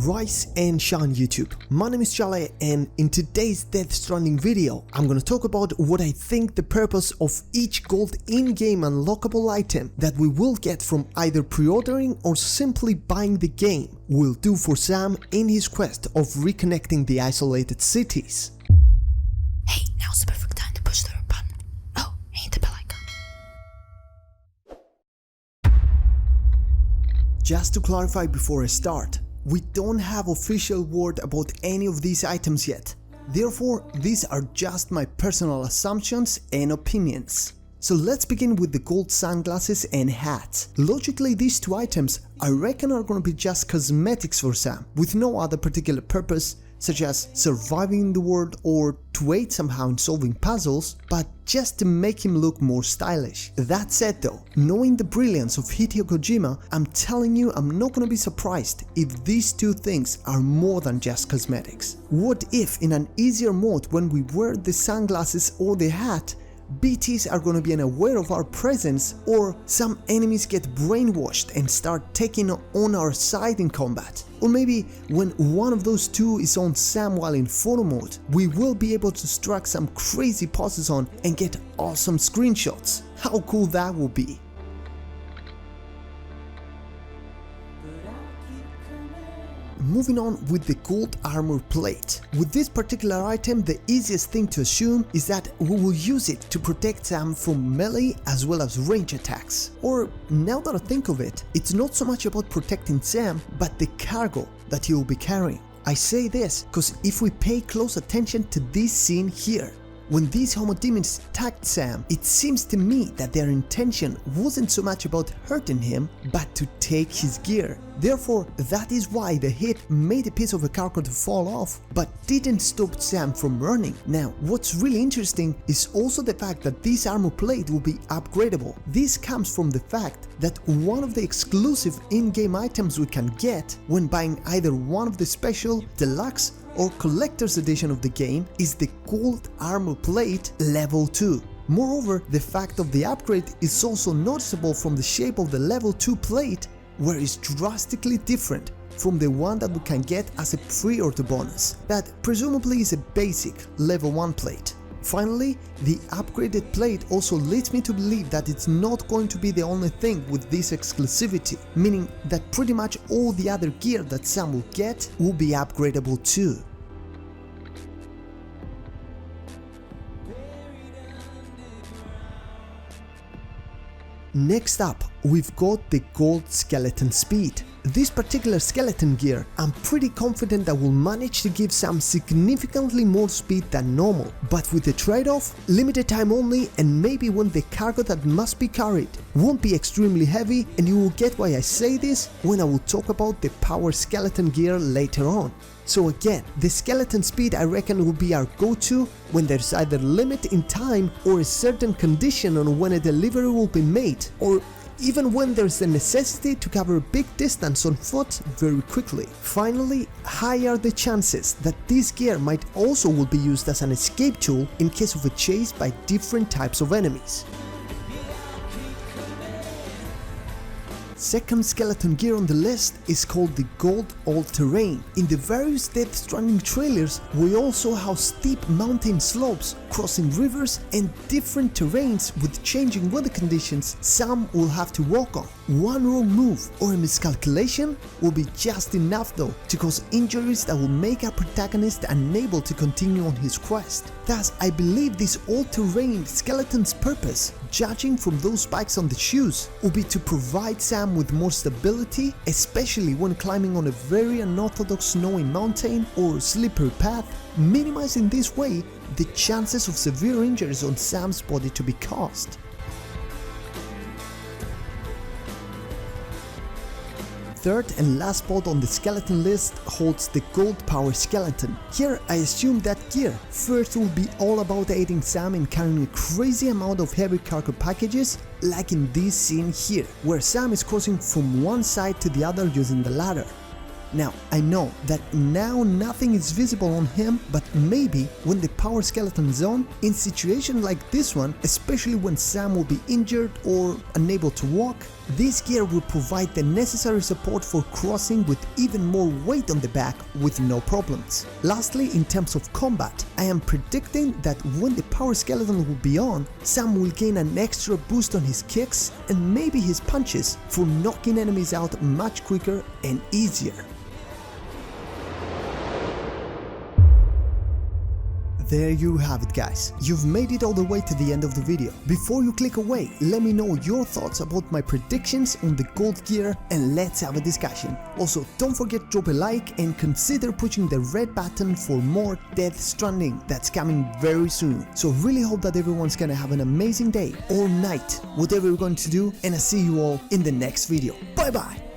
Rise and shine YouTube. My name is Tsele, and in today's Death Stranding video, I'm gonna talk about what I think the purpose of each gold in-game unlockable item that we will get from either pre-ordering or simply buying the game will do for Sam in his quest of reconnecting the isolated cities. Hey, now's the perfect time to push the button. Oh, and hit the bell icon. Just to clarify before I start, we don't have official word about any of these items yet. Therefore, these are just my personal assumptions and opinions. So let's begin with the gold sunglasses and hats. Logically, these two items I reckon are gonna be just cosmetics for Sam, with no other particular purpose, such as surviving in the world or to aid somehow in solving puzzles, but just to make him look more stylish. That said though, knowing the brilliance of Hideo Kojima, I'm telling you I'm not gonna be surprised if these two things are more than just cosmetics. What if in an easier mode when we wear the sunglasses or the hat, BTs are gonna be unaware of our presence, or some enemies get brainwashed and start taking on our side in combat. Or maybe when one of those two is on Sam while in photo mode, we will be able to strike some crazy poses on and get awesome screenshots. How cool that will be. Moving on with the gold armor plate. With this particular item, the easiest thing to assume is that we will use it to protect Sam from melee as well as range attacks. Or, now that I think of it, it's not so much about protecting Sam, but the cargo that he will be carrying. I say this because if we pay close attention to this scene here, when these homo demons attacked Sam, it seems to me that their intention wasn't so much about hurting him, but to take his gear. Therefore, that is why the hit made a piece of a cargo to fall off, but didn't stop Sam from running. Now, what's really interesting is also the fact that this armor plate will be upgradable. This comes from the fact that one of the exclusive in-game items we can get when buying either one of the special, deluxe, or collector's edition of the game is the gold armor plate level 2. Moreover, the fact of the upgrade is also noticeable from the shape of the level 2 plate, where it's drastically different from the one that we can get as a pre-order bonus, that presumably is a basic level 1 plate. Finally, the upgraded plate also leads me to believe that it's not going to be the only thing with this exclusivity, meaning that pretty much all the other gear that Sam will get will be upgradable too. Next up, we've got the gold skeleton speed. This particular skeleton gear, I'm pretty confident that will manage to give Sam significantly more speed than normal, but with the trade-off, limited time only, and maybe when the cargo that must be carried won't be extremely heavy, and you will get why I say this when I will talk about the power skeleton gear later on. So again, the skeleton speed I reckon will be our go-to when there's either limit in time or a certain condition on when a delivery will be made, or even when there's a necessity to cover a big distance on foot very quickly. Finally, high are the chances that this gear might also will be used as an escape tool in case of a chase by different types of enemies. Second skeleton gear on the list is called the gold AllTerrain. In the various Death Stranding trailers, we all saw how steep mountain slopes, crossing rivers, and different terrains with changing weather conditions Sam will have to walk on. One wrong move or a miscalculation will be just enough though to cause injuries that will make our protagonist unable to continue on his quest. Thus, I believe this all-terrain skeleton's purpose, judging from those spikes on the shoes, will be to provide Sam with more stability, especially when climbing on a very unorthodox snowy mountain or slippery path, minimizing this way the chances of severe injuries on Sam's body to be caused. Third and last spot on the skeleton list holds the gold power skeleton. Here I assume that gear first will be all about aiding Sam in carrying a crazy amount of heavy cargo packages, like in this scene here, where Sam is crossing from one side to the other using the ladder. Now, I know that now nothing is visible on him, but maybe when the power skeleton is on, in situations like this one, especially when Sam will be injured or unable to walk, this gear will provide the necessary support for crossing with even more weight on the back with no problems. Lastly, in terms of combat, I am predicting that when the power skeleton will be on, Sam will gain an extra boost on his kicks and maybe his punches for knocking enemies out much quicker and easier. There you have it, guys. You've made it all the way to the end of the video. Before you click away, let me know your thoughts about my predictions on the gold gear and let's have a discussion. Also, don't forget to drop a like and consider pushing the red button for more Death Stranding that's coming very soon. So really hope that everyone's gonna have an amazing day or night, whatever you're going to do, and I'll see you all in the next video. Bye bye!